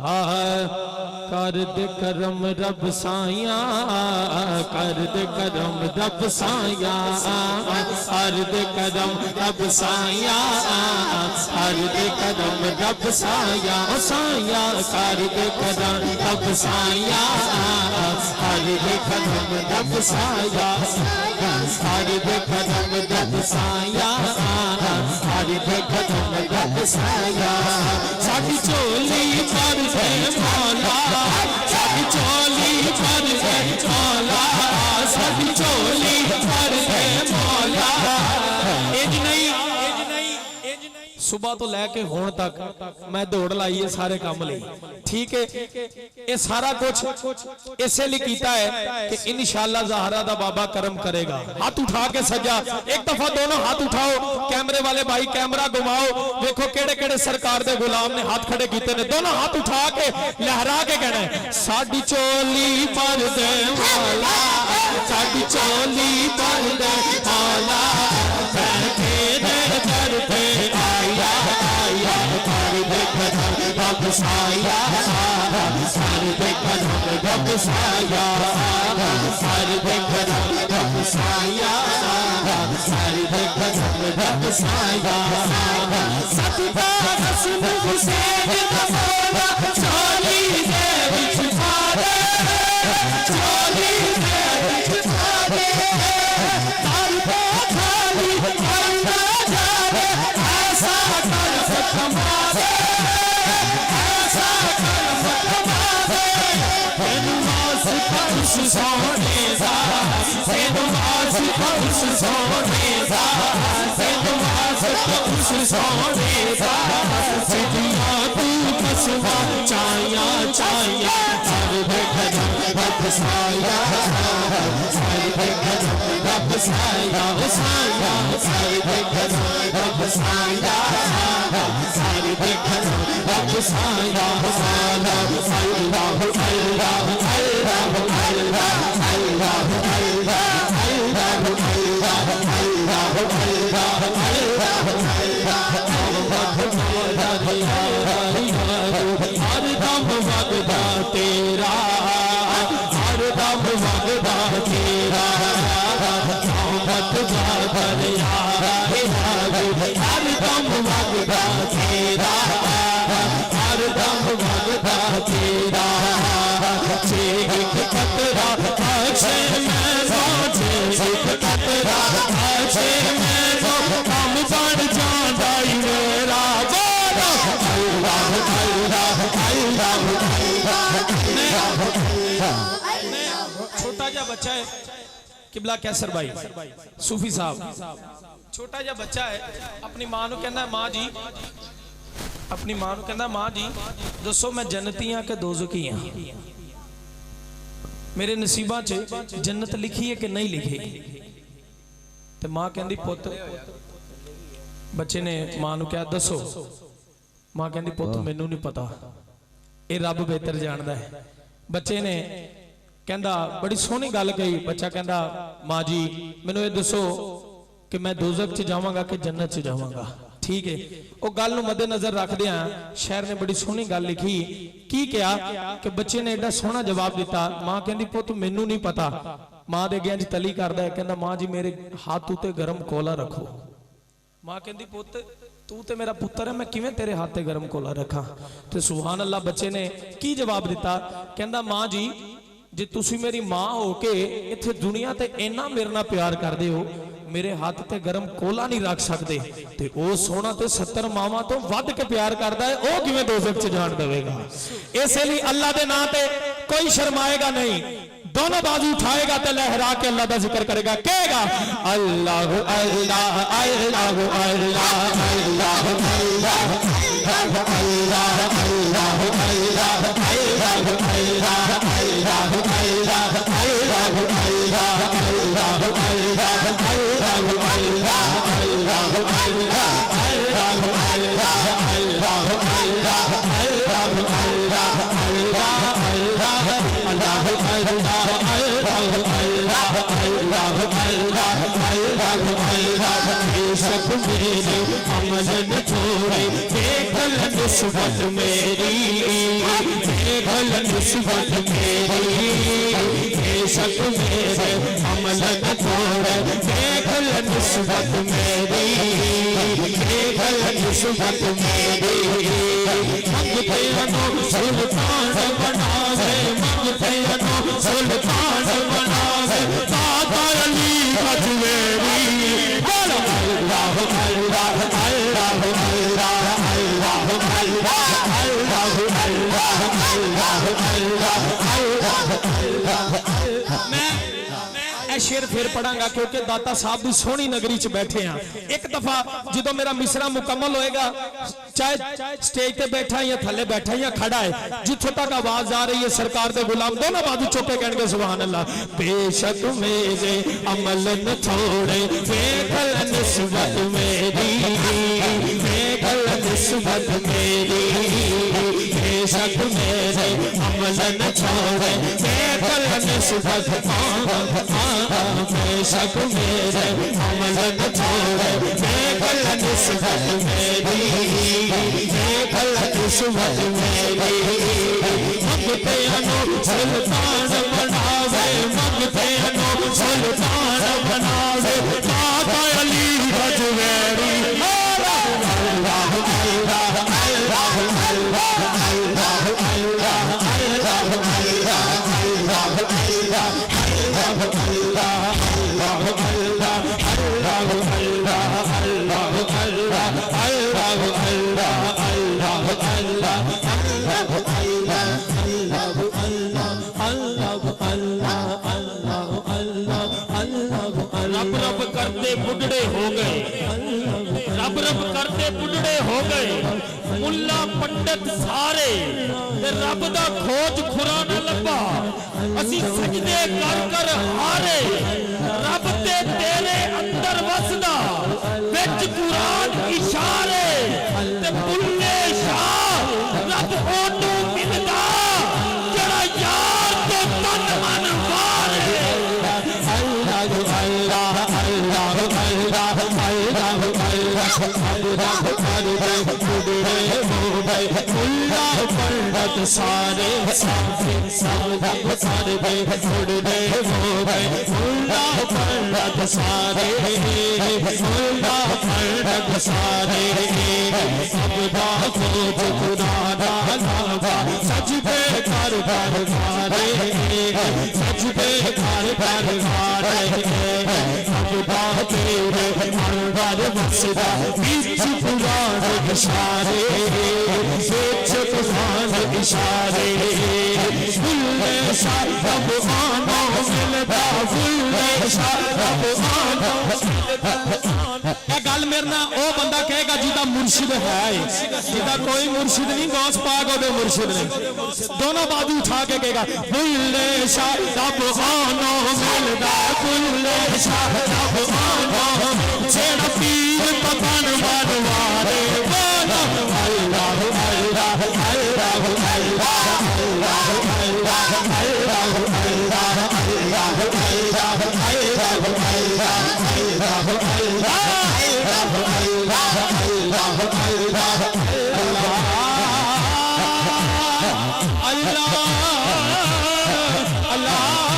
कर दे करम रब साया, कर दे करम रब साया, कर दे करम रब साया, कर दे करम रब साया, साया कर दे करम रब साया, कर दे करम रब साया, कर दे करम रब साया, कर दे करम रब साया। साडी चोली पर से मौला, साडी चोली पर से मौला, साडी चोली पर से मौला। इंज नहीं सुबह तो लैके हुण तक मैं दौड़ लाई है सारे काम लिए, ठीक है। ये सारा कुछ इसे लिए कीता है कि इंशाअल्लाह ज़हरा दा बाबा करम करेगा। हाथ उठा के सजा, एक दफा दोनों हाथ उठाओ, कैमरे वाले भाई कैमरा घुमाओ, देखो केड़े केड़े सरकार दे गुलाम ने हाथ खड़े कीते ने। दोनों हाथ उठा के लहरा के कहना साडी चोली पर दे मौला, साडी चोली पर दे मौला, बैठे दे दर पे आया आया, कर दे करम रब साया, कर दे करम रब साया, कर दे करम रब साया, कर दे करम रब साया। सतदा हसन हुसैन दा मौला, चोली दे विच पा दे, चोली दे विच पा दे, कर दे खाली करना जावे, ऐसा कर कमा दे, ऐसा कर कमा दे। नमाज फर्ज सोने दा, नमाज फर्ज सोने दा, नमाज फर्ज सोने दा, सिद्धियां तू कसवा चाया चाया, कर दे करम रब साया, कर दे करम रब साया, साया कर दे करम रब साया, कर दे करम रब साया। साला अल्लाह अल्लाह अल्लाह अल्लाह अल्लाह हर दम वगदा तेरा, हर दम वगदा तेरा, मत जाकर यार हर दम वगदा तेरा, हर दम वगदा तेरा। एक कतरा आछे मैनो, एक कतरा आछे मैनो, कम बन जांदा ही मेरा बोलो अल्लाह अल्लाह अल्लाह अल्लाह। छोटा जा बच्चा है किबला कैसर भाई सूफी साहब, छोटा जा बच्चा है, अपनी मां नूं कहंदा मां जी, अपनी मां नूं कहंदा मां जी दसो मैं जन्नती हां कि दोज़खी हां, मेरे नसीबा च जन्नत लिखी है कि नहीं लिखी। तो मां कहंदी पुत, बच्चे ने मां नूं कहा दसो, मां कहंदी पुत मैनू नहीं पता, ये रब बेहतर जानदा है। बच्चे ने कहंदा बड़ी सोहनी गल कही, बच्चा कहंदा मां जी मैनू ये दसो कि मैं दोज़ख च जावांगा कि जन्नत च जावांगा। ठीक है, वो गल नूं मद्देनजर रखदियां शायर ने बड़ी सोहनी गल लिखी, की कहा कि बच्चे ने एडा सोहना जवाब दिता। मां कहंदी पुत मैनू नहीं पता, मां दे अगे तली करदा है, कहंदा मां जी मेरे हाथ उत्ते गरम कोला रखो। मां कहंदी पुत तू ते मेरा पुत्र है, मैं किवें तेरे हाथ ते गरम कोला रखा। ते सुभान अल्लाह बच्चे ने की जवाब दिता, कहंदा मां जी जे तुसी मेरी मां हो के इत्थे दुनिया ते इन्ना मेरे नाल प्यार करदे हो, मेरे हाथ ते गरम कोला नहीं रख सकते, ते ओ सोना ते 70 मावां तो वध के प्यार करदा है, ओ किवें दोज़ख च जान देवेगा। इसलिए अल्लाह दे नाम ते कोई शर्माएगा नहीं, दोनों बाजू उठाएगा तो लहरा के अल्लाह का जिक्र करेगा, कहेगा अल्लाह अल्लाह अल्लाह अल्लाह अल्लाह अमल छोड़े देख ल निस्बत मेरी, देख ल निस्बत मेरी, बेशक मेरे अमल न छोड़े देख ल निस्बत मेरी, देख ल निस्बत मेरी। मंगते अनो सुल्तान बनावे, मंगते अनो सुल्तान बनावे, दादा अली अजमेरी। अल्लाह अल्लाह अल्लाह अल्लाह अल्लाह अल्लाह। मैं शेर फिर पढ़ांगा क्योंकि दाता साहब की सोहनी नगरी च बैठे हैं। एक दफा जो मेरा मिसरा मुकम्मल होएगा, चाहे स्टेज पे बैठा या थले बैठा या खड़ा है, जिथों तक आवाज आ रही है सरकार दे गुलाम दोनों बाजू चौके कहणगे सुभान अल्लाह। बेशक मेरे अमल न छोड़े देख ल निस्बत मेरी, देख ल निस्बत मेरी, बेशक मेरे अमल न छोड़े देख ल निस्बत, बेशक मेरे अमल न छोड़े देख ल निस्बत मेरी, देख ल निस्बत मेरी। मंगते अनो सुल्तान बनावे, मंगते अनो सुल्तान बनावे, दाता अली अजमेरी। अल्लाह अल्लाह अल्लाह अल्लाह अल्लाह रब रब करते बुढ़ड़े हो गए, रब रब करते बुढ़ड़े हो गए, मुल्ला पंडित सारे रब दा खोज खुरा न लभा, असी सजदे कर कर हारे, रब ते तेरे अंदर वसदा विच कुरान इशारे, ते बुल्ले शाह रब ओनू मिलदा जड़ा यार तो तन मन वारे। अल्लाह अल्लाह अल्लाह मुल्ला पंडित सारे सारे सारे सारे बुढ़े हो गए, मुल्ला पंडित सारे, मुल्ला पंडित सारे, सबदा खोज पुराना लावा, सजदे कर कर मारे, सजदे कर कर मारे, सबदा तेरे अनवर बसदा बीच पुरान इशारे, बीच पुरान इशारे, फुल्ले शारब आनो मिलदा, फुल्ले शारब आनो मिलदा। गल मेरे ना ओ बंदा कहेगा जिदा मुर्शिद है, जिदा कोई मुर्शिद नहीं, गौस पाक ओदे मुर्शिद ने। दोनों बाजू उठा के कहेगा फुल्ले शारब आनो मिलदा, फुल्ले शारब आनो, जेड़ा पीर पतन बनवारे, बोलो अल्लाह अल्लाह अल्लाह अल्लाह अल्लाह अल्लाह अल्लाह अल्लाह